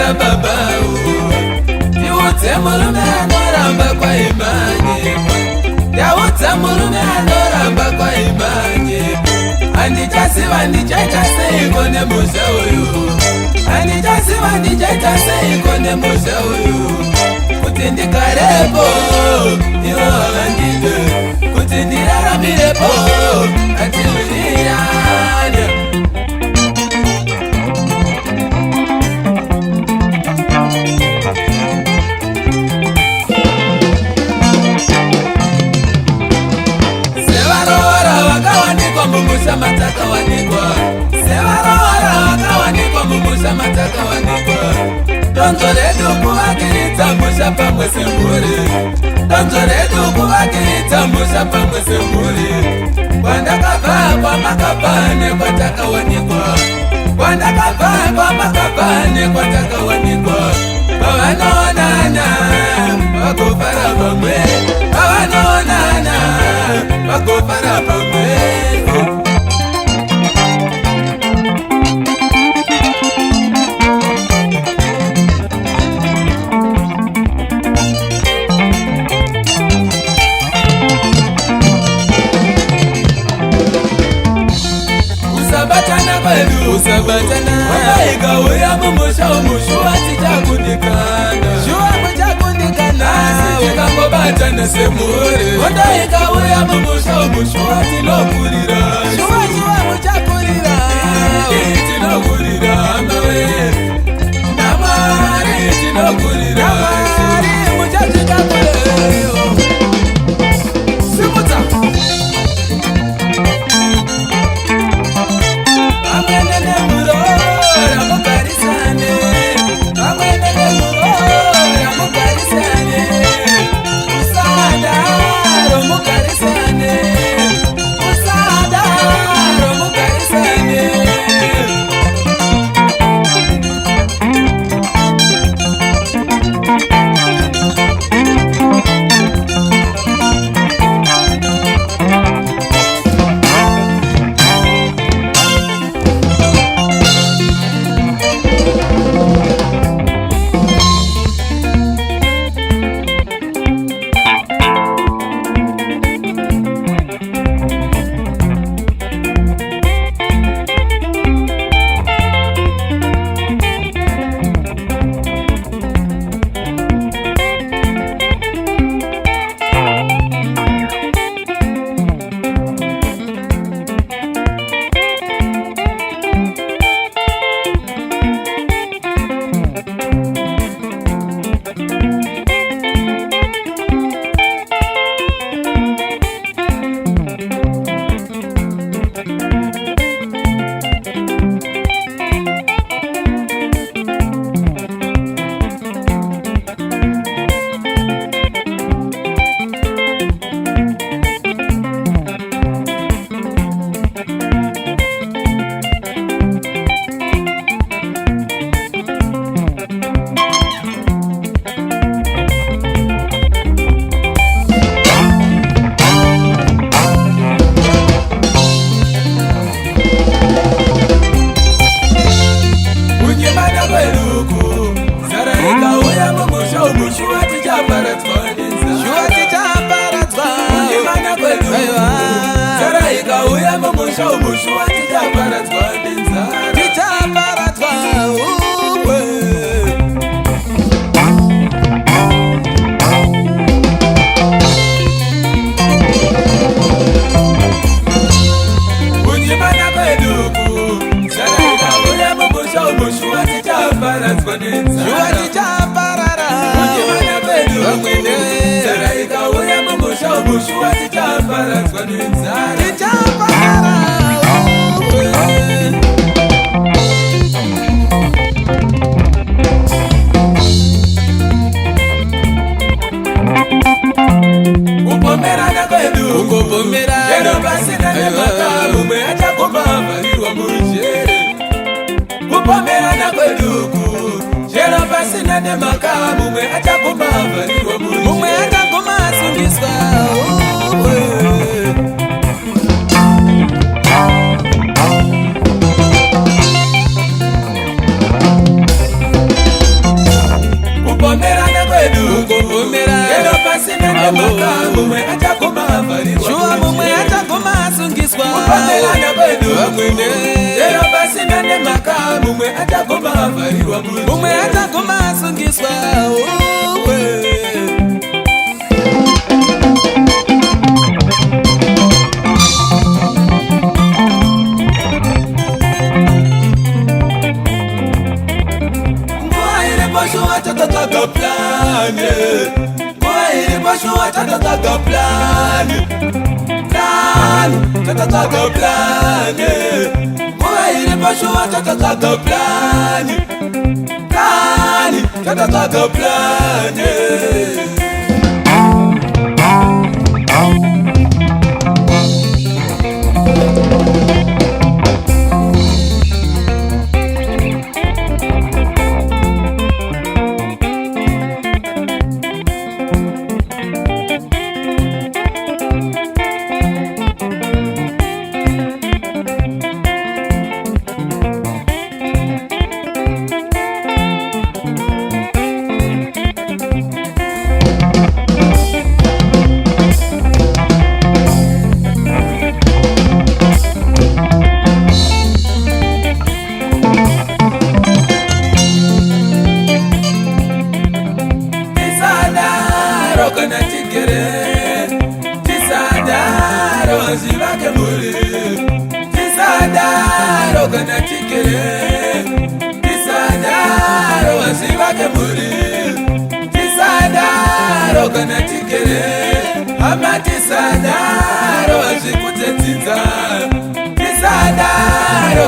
Nora babau Diwote murume anoramba kwa imanye Diwote murume anoramba kwa imanye Andichasiva ndichachase ikone musha uyu Andichasiva ndichachase ikone musha uyu Kuti ndikarepo iwo havandide Kuti ndiraramirepo ati uriyane Mumusha mataka wanikwa Sevarora wakawanikwa mumusha mataka wanikwa Donzo redu kuvakirita musha pamwe semburi Donzo redu kuvakirita musha pamwe semburi Kwandakabva kwa makabane kwa taka wanikwa Kwandakabva kwa makabane kwa taka wanikwa Pavanoonana vakofara pamwe Pavanoonana vakofara pamwe Usabatana Waika uya mumusha umushuwa tichakundikana Shuwa kuchakundikana Sichika ngobatana semure Waika uya mumusha umushuwa tinokurira Shuwa kuchakurira Tinokurira Amawe Namari tinokurira Namari muchachikakurira Simuta Kupomerana kweduku Jero pasina ne makamu Mwe acha kumavaliwa muje Mwe acha kumasungiswa mumwe achagoma asungiswa kupandelana kwedu vamwene lero pasina nemaka mumwe achagoma avharirwa mumwe achagoma asungiswa Tatataga plan, boy, Bashua tatataga plan, tatataga plan, boy, Bashua tatataga plan, tatataga plan. Tisadaro,